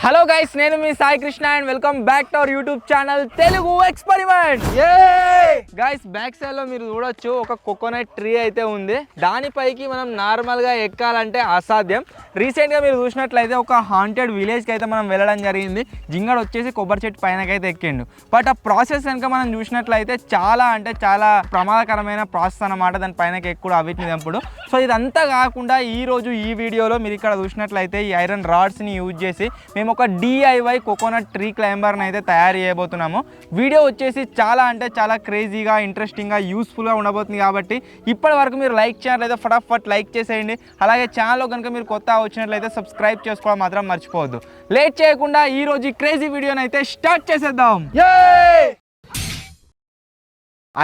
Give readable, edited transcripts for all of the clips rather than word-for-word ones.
Hello guys, నేను మీ Sai Krishna and welcome back to our YouTube channel Telugu experiment. Guys, back side లో మీరు చూడొచ్చు ఒక కోకోనట్ ట్రీ అయితే ఉంది. దానిపైకి మనం నార్మల్ గా ఎక్కాలంటే అసాధ్యం. రీసెంట్ గా మీరు చూసినట్లయితే ఒక హాంటెడ్ విలేజ్ కి అయితే మనం వెళ్ళడం జరిగింది. జింగడు వచ్చేసి కొబ్బరి చెట్టు పైనకైతే ఎక్కిండు. బట్ ఆ ప్రాసెస్ కనుక మనం చూసినట్లయితే చాలా ప్రమాదకరమైన ప్రాసెస్ అన్నమాట. దాని పైనకి ఎక్కువ అవిటిని తెంపుడు. సో ఇదంతా కాకుండా ఈ రోజు ఈ వీడియోలో మీరు ఇక్కడ చూసినట్లయితే ఈ ఐరన్ రాడ్స్ ని యూజ్ చేసి మేము ఒక DIY కోకోనట్ ట్రీ క్లైంబర్ని అయితే తయారు చేయబోతున్నాము. వీడియో వచ్చేసి చాలా క్రేజీగా, ఇంట్రెస్టింగ్గా, యూస్ఫుల్గా ఉండబోతుంది. కాబట్టి ఇప్పటి వరకు మీరు లైక్ చేయట్లయితే ఫటాఫట్ లైక్ చేసేయండి. అలాగే ఛానల్లో కనుక మీరు కొత్త వచ్చినట్లయితే సబ్స్క్రైబ్ చేసుకోవడం మాత్రం మర్చిపోవద్దు. లేట్ చేయకుండా ఈ రోజు ఈ క్రేజీ వీడియోని అయితే స్టార్ట్ చేసేద్దాం.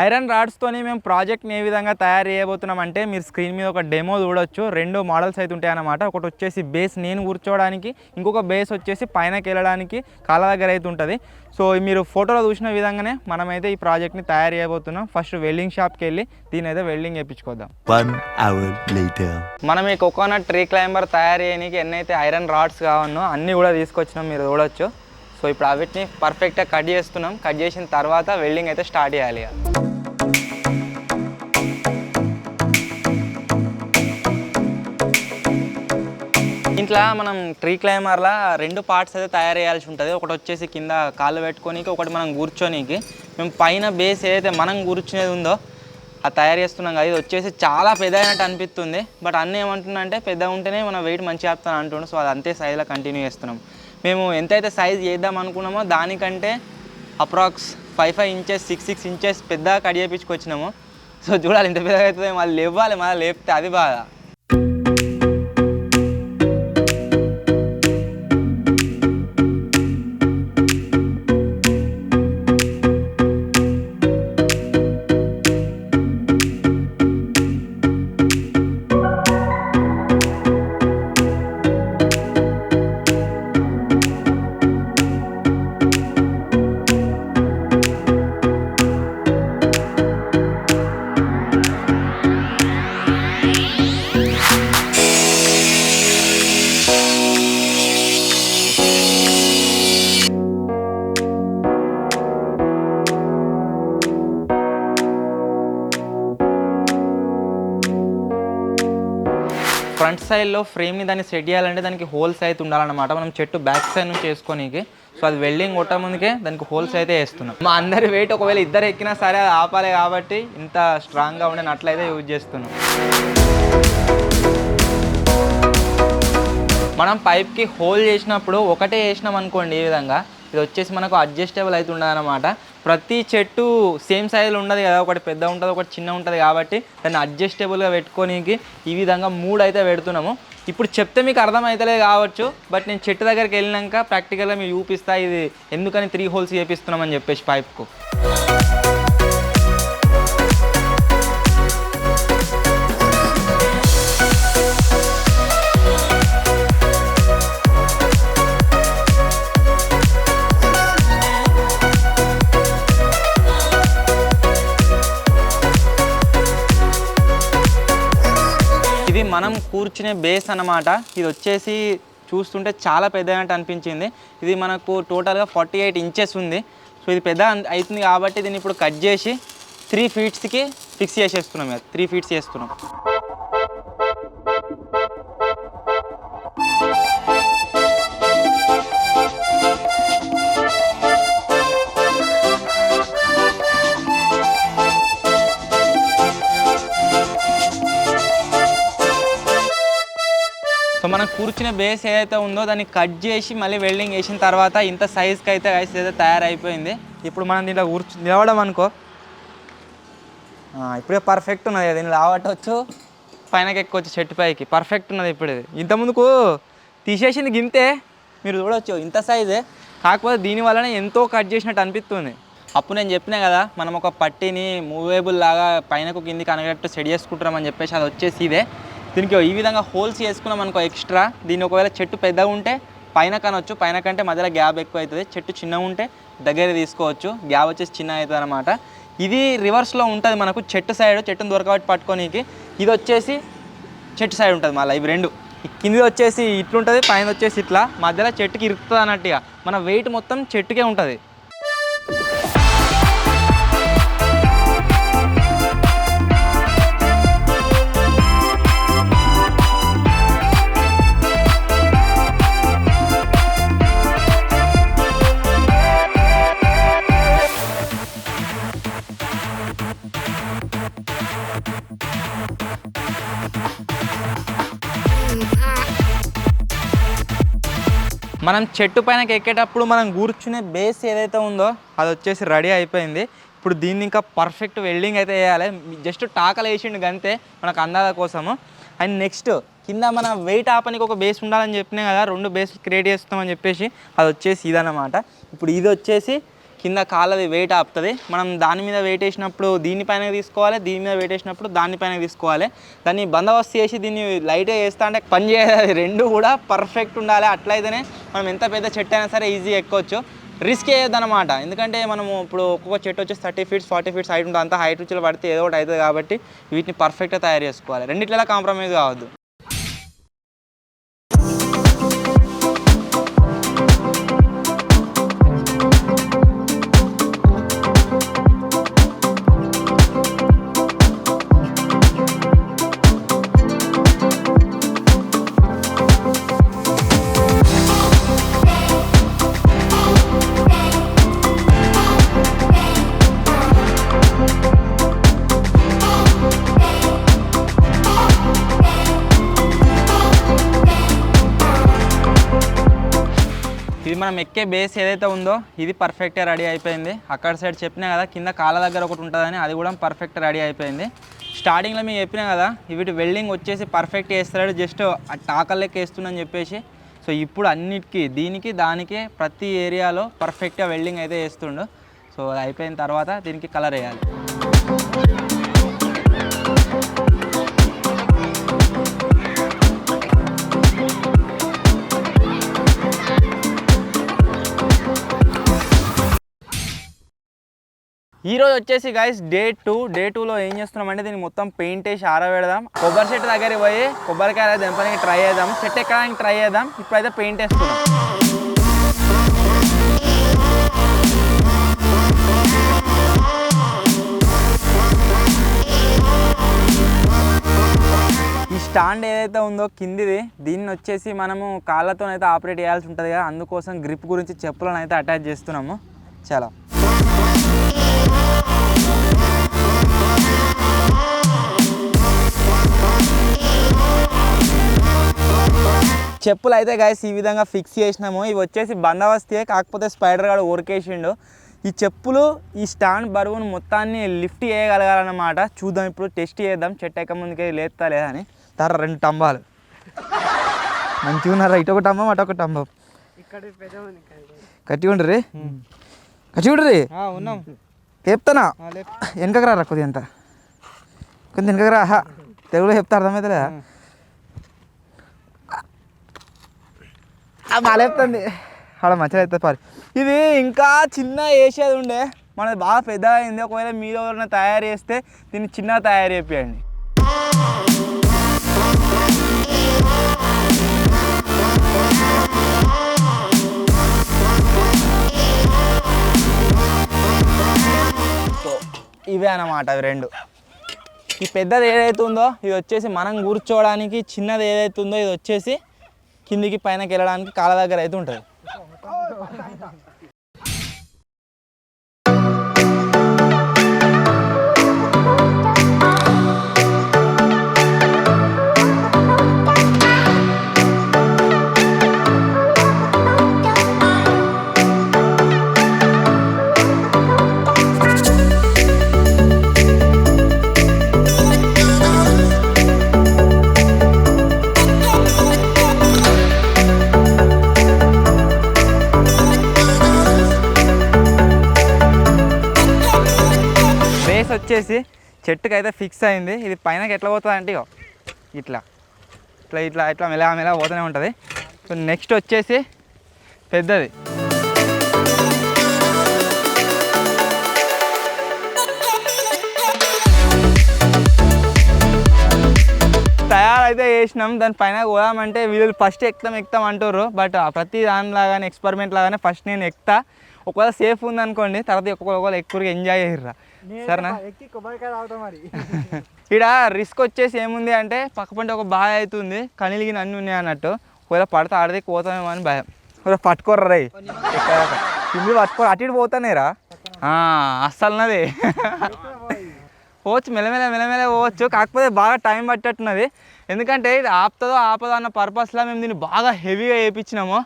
ఐరన్ రాడ్స్తోని మేము ప్రాజెక్ట్ని ఏ విధంగా తయారు చేయబోతున్నాం అంటే మీరు స్క్రీన్ మీద ఒక డెమో చూడొచ్చు. 2 మోడల్స్ అయితే ఉంటాయి అన్నమాట. ఒకటి వచ్చేసి బేస్ నేను కూర్చోవడానికి, ఇంకొక బేస్ వచ్చేసి పైనకి వెళ్ళడానికి కాళ్ళ దగ్గర అయితే ఉంటుంది. సో మీరు ఫోటోలో చూసిన విధంగానే మనమైతే ఈ ప్రాజెక్ట్ని తయారు చేయబోతున్నాం. ఫస్ట్ వెల్డింగ్ షాప్కి వెళ్ళి దీని అయితే వెల్డింగ్ చేయించుకోద్దాం. 1 hour later. మనం ఈ కోకోనట్ ట్రీ క్లైంబర్ తయారు చేయడానికి ఎన్నైతే ఐరన్ రాడ్స్ కావాలో అన్నీ కూడా తీసుకొచ్చినాం, మీరు చూడొచ్చు. సో ఇప్పుడు అవిటిని పర్ఫెక్ట్గా కట్ చేస్తున్నాం. కట్ చేసిన తర్వాత వెల్డింగ్ అయితే స్టార్ట్ చేయాలి. ఇంట్లో మనం ట్రీ క్లైంబర్లా 2 పార్ట్స్ అయితే తయారు చేయాల్సి ఉంటుంది. ఒకటి వచ్చేసి కింద కాళ్ళు పెట్టుకోనికి, ఒకటి మనం కూర్చోనికి. మేము పైన బేస్ ఏదైతే మనం కూర్చునేది ఉందో అది తయారు చేస్తున్నాం కదా. ఇది వచ్చేసి చాలా పెద్దయినట్టు అనిపిస్తుంది. బట్ అన్నీ ఏమంటున్నా అంటే పెద్దగా ఉంటేనే మన వెయిట్ మంచిగా ఆపుతాను అంటుండు. సో అది అంతే సైజులో కంటిన్యూ చేస్తున్నాం. మేము ఎంతైతే సైజ్ చేద్దాం అనుకున్నామో దానికంటే అప్రాక్స్ 5 ఇంచెస్ 6 ఇంచెస్ పెద్దగా కట్ చేయించుకొచ్చినాము. సో చూడాలి ఇంత పెద్దగా అవుతుంది. మళ్ళీ లేవాలి, మళ్ళీ లేపితే అది బాగా. ఫ్రంట్ సైడ్లో ఫ్రేమ్ని దాన్ని సెట్ చేయాలంటే దానికి హోల్స్ అయితే ఉండాలన్నమాట. మనం చెట్టు బ్యాక్ సైడ్ నుంచి వేసుకోనికి. సో అది వెల్డింగ్ కొట్ట ముందుకే దానికి హోల్స్ అయితే వేస్తున్నాం. మా అందరి వెయిట్ ఒకవేళ ఇద్దరు ఎక్కినా సరే అది ఆపాలి కాబట్టి ఇంత స్ట్రాంగ్గా ఉండే నట్లు అయితే యూజ్ చేస్తున్నాం. మనం పైప్కి హోల్ చేసినప్పుడు ఒకటే వేసినాం అనుకోండి, ఈ విధంగా ఇది వచ్చేసి మనకు అడ్జస్టబుల్ అయితే ఉండదన్నమాట. ప్రతి చెట్టు సేమ్ సైజులో ఉండదు కదా, ఒకటి పెద్ద ఉంటుంది ఒకటి చిన్న ఉంటుంది. కాబట్టి దాన్ని అడ్జస్టబుల్గా పెట్టుకోనికి ఈ విధంగా 3 అయితే పెడుతున్నాము. ఇప్పుడు చెప్తే మీకు అర్థమవుతలేదు కావచ్చు, బట్ నేను చెట్టు దగ్గరికి వెళ్ళినాక ప్రాక్టికల్గా మీకు చూపిస్తా ఇది ఎందుకని 3 హోల్స్ చేపిస్తున్నామని చెప్పేసి పైప్కు. ఇది మనం కూర్చునే బేస్ అన్నమాట. ఇది వచ్చేసి చూస్తుంటే చాలా పెద్దగా అనిపించింది. ఇది మనకు టోటల్గా 48 ఇంచెస్ ఉంది. సో ఇది పెద్ద అవుతుంది కాబట్టి దీన్ని ఇప్పుడు కట్ చేసి 3 ఫీట్స్కి ఫిక్స్ చేసేస్తున్నాం. 3 ఫీట్స్ చేస్తున్నాం. సో మనం కూర్చునే బేస్ ఏదైతే ఉందో దాన్ని కట్ చేసి మళ్ళీ వెల్డింగ్ వేసిన తర్వాత ఇంత సైజ్కి అయితే అయితే తయారైపోయింది. ఇప్పుడు మనం దీంట్లో నిలవడం అనుకో, ఇప్పుడే పర్ఫెక్ట్ ఉన్నది. దీన్ని లావట్టవచ్చు, పైనకి ఎక్కొచ్చు చెట్టు పైకి. పర్ఫెక్ట్ ఉన్నది ఇప్పుడు. ఇంతకుముందుకు తీసేసింది గింతే, మీరు చూడవచ్చు ఇంత సైజే. కాకపోతే దీనివల్లనే ఎంతో కట్ చేసినట్టు అనిపిస్తుంది. అప్పుడు నేను చెప్పినా కదా మనం ఒక పట్టీని మూవేబుల్ లాగా పైనకు కిందికి అనేటట్టు సెట్ చేసుకుంటామని చెప్పేసి, అది వచ్చేసి ఇదే. దీనికి ఈ విధంగా హోల్స్ చేసుకున్నాం అనుకో ఎక్స్ట్రా. దీన్ని ఒకవేళ చెట్టు పెద్దగా ఉంటే పైన కనొచ్చు, పైన కంటే మధ్యలో గ్యాప్ ఎక్కువ అవుతుంది. చెట్టు చిన్నగా ఉంటే దగ్గర తీసుకోవచ్చు, గ్యాప్ వచ్చేసి చిన్న అవుతుంది అనమాట. ఇది రివర్స్లో ఉంటుంది మనకు చెట్టు సైడ్, చెట్టును దొరకబట్టి పట్టుకోనికి. ఇది వచ్చేసి చెట్టు సైడ్ ఉంటుంది మళ్ళీ. ఇవి రెండు కింది వచ్చేసి ఇట్లుంటుంది, పైన వచ్చేసి ఇట్లా, మధ్యలో చెట్టుకి ఇరుకుతుంది అన్నట్టుగా. మన వెయిట్ మొత్తం చెట్టుకే ఉంటుంది. మనం చెట్టు పైనకి ఎక్కేటప్పుడు మనం కూర్చునే బేస్ ఏదైతే ఉందో అది వచ్చేసి రెడీ అయిపోయింది. ఇప్పుడు దీన్ని ఇంకా పర్ఫెక్ట్ వెల్డింగ్ అయితే వేయాలి. జస్ట్ టాకలు వేసిండు అంతే మనకు అందాల కోసము. అండ్ నెక్స్ట్ కింద మన వెయిట్ ఆపనికి ఒక బేస్ ఉండాలని చెప్పినా కదా, 2 బేస్లు క్రియేట్ చేస్తామని చెప్పేసి అది వచ్చేసి ఇదన్నమాట. ఇప్పుడు ఇది వచ్చేసి కింద కాళ్ళది వెయిట్ ఆపుతుంది. మనం దాని మీద వెయిట్ వేసినప్పుడు దీనిపైన తీసుకోవాలి, దీని మీద వెయిట్ వేసినప్పుడు దానిపైన తీసుకోవాలి. దాన్ని బందోబస్తు చేసి దీన్ని లైట్గా వేస్తా అంటే పని చేయాలి. 2 కూడా పర్ఫెక్ట్ ఉండాలి. అట్లయితేనే మనం ఎంత పెద్ద చెట్టు అయినా సరే ఈజీగా ఎక్కొచ్చు. రిస్క్ వేయొద్దన్నమాట. ఎందుకంటే మనము ఇప్పుడు ఒక్కొక్క చెట్టు వచ్చేసి 30 ఫీట్స్ 40 ఫీట్స్ హైట్ ఉంటుంది. అంత హైట్ నుంచి పడితే ఏదో ఒకటి అవుతుంది. కాబట్టి వీటిని పర్ఫెక్ట్గా తయారు చేసుకోవాలి. రెండిట్లా కాంప్రమైజ్ కావద్దు. ఇది మనం ఎక్కే బేస్ ఏదైతే ఉందో ఇది పర్ఫెక్ట్గా రెడీ అయిపోయింది. అక్కడ సైడ్ చెప్పినా కదా కింద కాళ్ళ దగ్గర ఒకటి ఉంటుందని, అది కూడా పర్ఫెక్ట్ రెడీ అయిపోయింది. స్టార్టింగ్లో మేము చెప్పినా కదా వీటి వెల్డింగ్ వచ్చేసి పర్ఫెక్ట్ వేస్తాడు, జస్ట్ ఆ టాకల్ లెక్క వేస్తుందని చెప్పేసి. సో ఇప్పుడు అన్నిటికీ దీనికి దానికి ప్రతి ఏరియాలో పర్ఫెక్ట్గా వెల్డింగ్ అయితే వేస్తుండు. సో అది అయిపోయిన తర్వాత దీనికి కలర్ వేయాలి. ఈరోజు వచ్చేసి గైస్ డే 2లో ఏం చేస్తున్నామంటే దీన్ని మొత్తం పెయింట్ వేసి ఆరబెడదాం. కొబ్బరి చెట్టు దగ్గరికి పోయి కొబ్బరికాయలు దింపడానికి ట్రై చేద్దాం, చెట్టు ఎక్కడానికి ట్రై చేద్దాం. ఇప్పుడైతే పెయింట్ వేస్తున్నాం. ఈ స్టాండ్ ఏదైతే ఉందో కిందిది, దీన్ని వచ్చేసి మనము కాళ్ళతో అయితే ఆపరేట్ చేయాల్సి ఉంటుంది కదా, అందుకోసం గ్రిప్ గురించి చెప్పులను అయితే అటాచ్ చేస్తున్నాము. చాలా చెప్పులు అయితే గైస్ ఈ విధంగా ఫిక్స్ చేసినాము. ఇవి వచ్చేసి బందోబస్తే, కాకపోతే స్పైడర్ గాడు ఊరికేసిండు. ఈ చెప్పులు ఈ స్టాండ్ బరువును మొత్తాన్ని లిఫ్ట్ చేయగలగాలన్నమాట. చూద్దాం, ఇప్పుడు టెస్ట్ చేద్దాం చెట్టు ఎక్క ముందుకే లేస్తా లేదని. 2 టంబాలు మంచిగా ఉన్నారా? ఇటొక టంబం అటొక టంబం. కట్టి ఉండరు ఉన్నాం. చెప్తానా వెనకకు రా కొద్ది, ఎంత కొంచెం వెనకకు రా. తెలుగులో చెప్తా అర్థమవుతుందా? బాగా చెప్తుంది అక్కడ మంచిగా అవుతుంది పారి. ఇది ఇంకా చిన్న వేసేది ఉండే, మనది బాగా పెద్ద అయింది. ఒకవేళ మీరు ఎవరైనా తయారు చేస్తే దీన్ని చిన్నగా తయారు చేయండి. సో ఇవే అన్నమాట అవి 2. ఈ పెద్దది ఏదైతే ఉందో ఇది వచ్చేసి మనం కూర్చోవడానికి, చిన్నది ఏదైతే ఉందో ఇది వచ్చేసి కిందికి పైనకి వెళ్ళడానికి కాళ్ళ దగ్గర అయితే ఉంటుంది. వచ్చేసి చెట్టుకి అయితే ఫిక్స్ అయింది. ఇది పైనకి ఎట్లా పోతుంది అంటే ఇట్లా ఇట్లా ఇట్లా ఇట్లా మెలా పోతూనే ఉంటుంది. సో నెక్స్ట్ వచ్చేసి పెద్దది. తయారు అయితే వేసినాం, దాని పైన పోదామంటే వీళ్ళు ఫస్ట్ ఎక్కుతాం అంటారు. బట్ ప్రతి దానిలాగానే ఎక్స్పెరిమెంట్ లాగానే ఫస్ట్ నేను ఎక్కుతా. ఒకవేళ సేఫ్ ఉందనుకోండి, తర్వాత ఒక్కొక్కరు ఎక్కువగా ఎంజాయ్ చేయర్రా, సరేనా? ఇక్కడ రిస్క్ వచ్చేసి ఏముంది అంటే పక్క పంట ఒక బాగా అవుతుంది, కనీలిగి అన్నీ ఉన్నాయి అన్నట్టు. ఒకవేళ పడితే ఆడదే పోతామేమో అని భయం. ఒకవేళ పట్టుకోర్రా రై, కింది పట్టుకోరు, అటు ఇటు పోతానేరా. అస్సలున్నది పోవచ్చు, మెల్లమెల్ల పోవచ్చు. కాకపోతే బాగా టైం పట్టేట్టున్నది, ఎందుకంటే ఇది ఆపదో అన్న పర్పస్లో మేము దీన్ని బాగా హెవీగా వేయించినాము.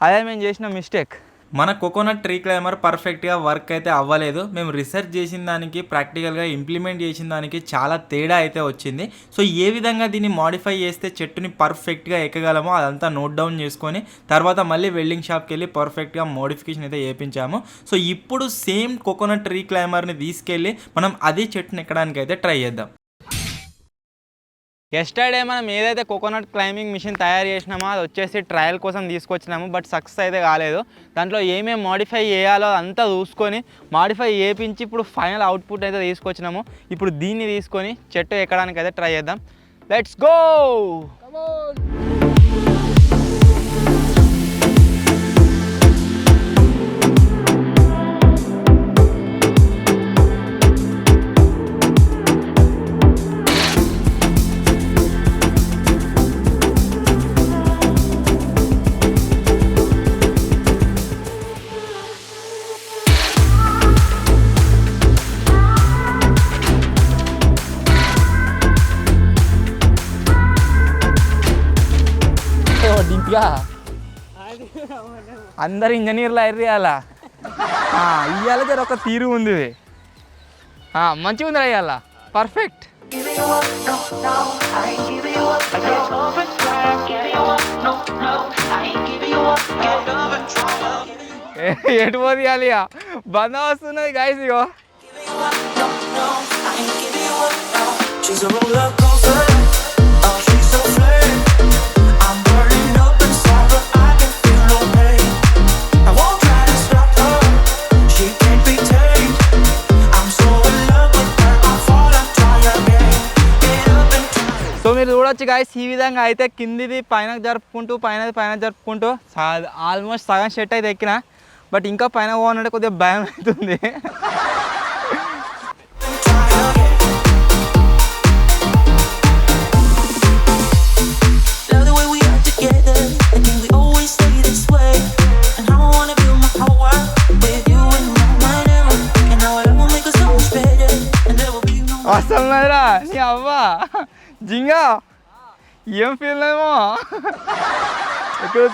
అదే మేము చేసిన మిస్టేక్. మన కోకోనట్ ట్రీ క్లైమర్ పర్ఫెక్ట్గా వర్క్ అయితే అవ్వలేదు. మేము రీసెర్చ్ చేసిన దానికి ప్రాక్టికల్గా ఇంప్లిమెంట్ చేసిన దానికి చాలా తేడా అయితే వచ్చింది. సో ఏ విధంగా దీన్ని మాడిఫై చేస్తే చెట్టుని పర్ఫెక్ట్గా ఎక్కగలమో అదంతా నోట్ డౌన్ చేసుకొని తర్వాత మళ్ళీ వెల్డింగ్ షాప్కి వెళ్ళి పర్ఫెక్ట్గా మోడిఫికేషన్ అయితే చేయించాము. సో ఇప్పుడు సేమ్ కోకోనట్ ట్రీ క్లైమర్ని తీసుకెళ్ళి మనం అదే చెట్టుని ఎక్కడానికి అయితే ట్రై చేద్దాం. ఎస్టర్డే మనం ఏదైతే కోకోనట్ క్లైంబింగ్ మిషన్ తయారు చేసినామో అది వచ్చేసి ట్రయల్ కోసం తీసుకొచ్చినాము, బట్ సక్సెస్ అయితే కాలేదు. దాంట్లో ఏమేమి మాడిఫై చేయాలో అంతా చూసుకొని మాడిఫై చేయించి ఇప్పుడు ఫైనల్ అవుట్పుట్ అయితే తీసుకొచ్చినాము. ఇప్పుడు దీన్ని తీసుకొని చెట్టు ఎక్కడానికి అయితే ట్రై చేద్దాం. Let's go. అందరు ఇంజనీర్లు అయ్యారు అలా. ఇవాళ జర ఒక తీరు ఉంది, మంచిగా ఉంది అయ్యాల, పర్ఫెక్ట్. ఎటు పోదీయాలి, బంద వస్తున్నది గాయస్. ఇగో సో మీరు చూడొచ్చు గాయస్, ఈ విధంగా అయితే కిందిది పైన జరుపుకుంటూ ఆల్మోస్ట్ సగం షెట్ అయితే ఎక్కిన. బట్ ఇంకా పైన పోవాలంటే కొద్దిగా భయం అవుతుంది. అసలు నీ అవ్వ జింగా ఏం ఫీల్ ఏమో ఎక్కువ.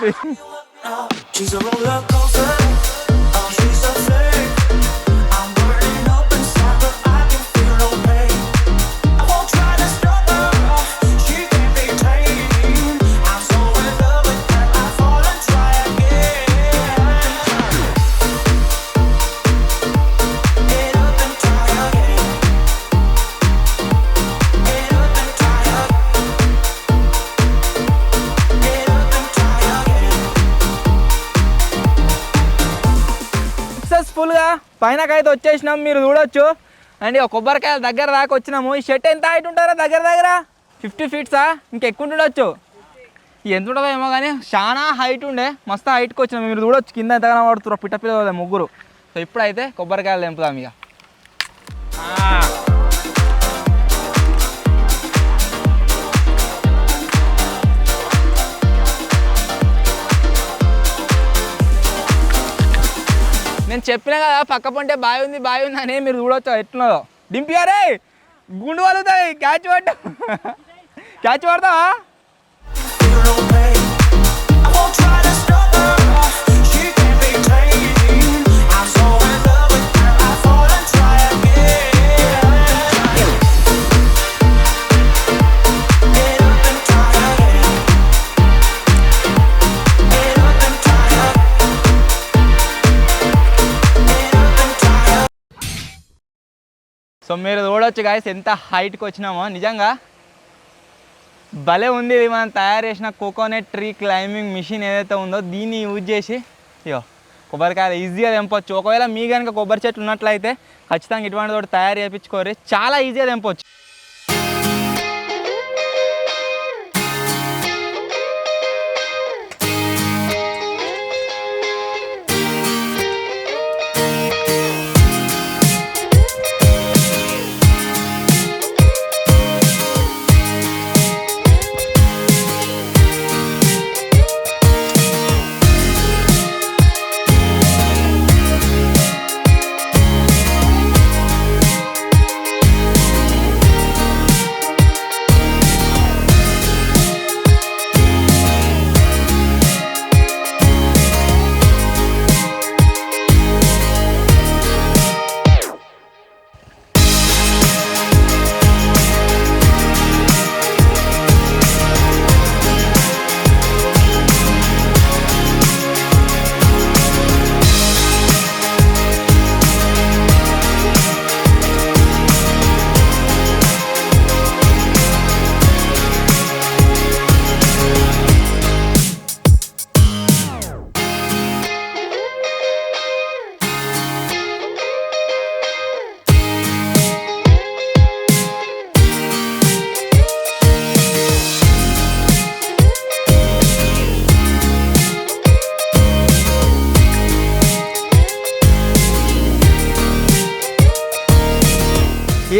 సక్సెస్ఫుల్గా పైనకైతే వచ్చేసినాం, మీరు చూడొచ్చు. అండ్ ఇక కొబ్బరికాయల దగ్గర దాకా వచ్చినాము. ఈ షెట్ ఎంత హైట్ ఉంటారా? దగ్గర 50 ఫీట్సా, ఇంకెక్కువ ఉండొచ్చు. ఎంత ఉంటుందో ఏమో కానీ చాలా హైట్ ఉండే, మస్తు హైట్కి వచ్చినాం. మీరు చూడొచ్చు కింద ఎంతగానో పడుతున్నారు పిట్టపిల్ల ముగ్గురు. సో ఇప్పుడైతే కొబ్బరికాయలు తెంపుదాం ఇక. నేను చెప్పినా కదా పక్క పంటే బావి ఉంది అని. మీరు చూడవచ్చు ఎట్లున్నదో. దింపియారే, గుండు వలుగుతాయి. క్యాచ్ పడతావా? సో మీరు చూడవచ్చు గాయస్ ఎంత హైట్కి వచ్చినామో. నిజంగా భలే ఉంది ఇది. మనం తయారు చేసిన కోకోనట్ ట్రీ క్లైంబింగ్ మిషన్ ఏదైతే ఉందో దీన్ని యూజ్ చేసి ఇగో కొబ్బరికాయలు ఈజీగా తెంపొచ్చు. ఒకవేళ మీ కనుక కొబ్బరి చెట్లు ఉన్నట్లయితే ఖచ్చితంగా ఇటువంటి తోటి తయారు చేయించుకోరు, చాలా ఈజీగా తెంపొచ్చు.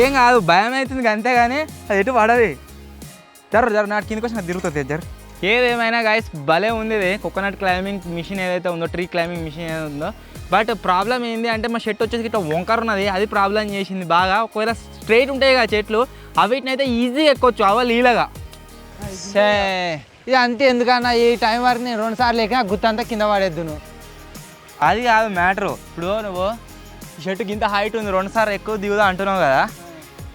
ఏం కాదు, భయం అవుతుంది అంతే, కానీ అది ఎటు పడది. జర నాకు కిందకి వచ్చి నాకు తిరుగుతుంది జర. ఏదేమైనా గైస్ భలే ఉంది ఇది కోకోనట్ క్లైంబింగ్ మిషన్ ఏదైతే ఉందో, ట్రీ క్లైంబింగ్ మిషన్ ఏదైతే ఉందో. బట్ ప్రాబ్లం ఏంటి అంటే మా చెట్టు వచ్చేసి ఇట్లా వంకర ఉన్నది, అది ప్రాబ్లం చేసింది బాగా. ఒకవేళ స్ట్రైట్ ఉంటాయి కదా చెట్లు, అవిటిని అయితే ఈజీగా ఎక్కొచ్చు, అవ్వాలి ఈలగా. ఇది అంతే, ఎందుకన్నా ఈ టైం వరకు నేను 2 సార్లు ఎక్కినా గుత్తంతా కింద పడేద్దు నువ్వు. అది కాదు మ్యాటరు. ఇప్పుడు నువ్వు ఈ చెట్టుకి ఇంత హైట్ ఉంది, 2 సార్లు ఎక్కువ దిగుదా అంటున్నావు కదా,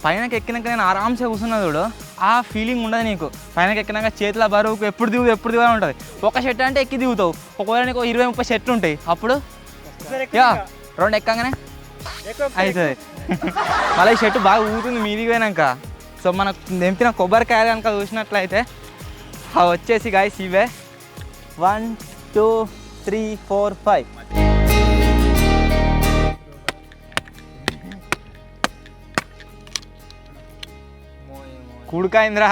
పైనకి ఎక్కినాక నేను ఆరామ్సే కూర్చున్నా చూడు, ఆ ఫీలింగ్ ఉండదు నీకు. పైనకి ఎక్కినాక చేతుల బరువుకు ఎప్పుడు దిగుదా ఉంటుంది. ఒక చెట్టు అంటే ఎక్కి దిగుతావు, ఒకవేళ నీకు 20-30 చెట్లు ఉంటాయి, అప్పుడు యా 2 ఎక్కగానే అవుతుంది. మళ్ళీ ఈ చెట్టు బాగా ఊగుతుంది మీదికి పోయినాక. సో మనకు తెంపిన కొబ్బరికాయలు కనుక చూసినట్లయితే అవి వచ్చేసి గాయస్ ఇవే 1 2 3 4 5. కుడుకాయింద్రా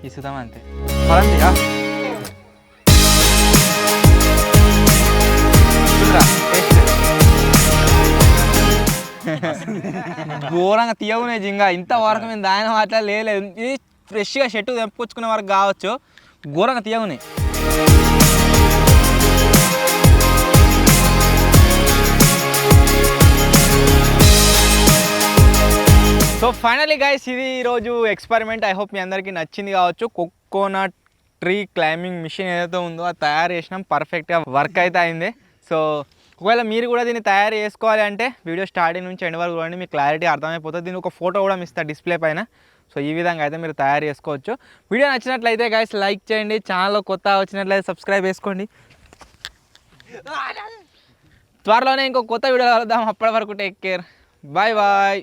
ఇసుదాం అంతే. పడండి ఘోరంగా తీయవునే జింగా. ఇంతవరకు మేము దాని మాట్లాడలేదు. ఇది ఫ్రెష్గా చెట్టు తెంపుకొచ్చుకునే వరకు కావచ్చు, ఘోరంగా తీయవునే. సో ఫైనలీ గైస్ ఇది ఈరోజు ఎక్స్పెరిమెంట్. ఐ హోప్ మీ అందరికీ నచ్చింది కావచ్చు. కోకోనట్ ట్రీ క్లైంబింగ్ మిషన్ ఏదైతే ఉందో అది తయారు చేసినాం, పర్ఫెక్ట్గా వర్క్ అయితే అయింది. సో ఒకవేళ మీరు కూడా దీన్ని తయారు చేసుకోవాలి అంటే వీడియో స్టార్టింగ్ నుంచి ఎండ్ వరకు చూడండి, మీకు క్లారిటీ అర్థమైపోతుంది. దీని ఒక ఫోటో కూడా మిస్తా డిస్ప్లే పైన. సో ఈ విధంగా అయితే మీరు తయారు చేసుకోవచ్చు. వీడియో నచ్చినట్లయితే గైస్ లైక్ చేయండి, ఛానల్లో కొత్త వచ్చినట్లయితే సబ్స్క్రైబ్ చేసుకోండి. త్వరలోనే ఇంకో కొత్త వీడియో కలుద్దాం. అప్పటి వరకు టేక్ కేర్, బాయ్ బాయ్.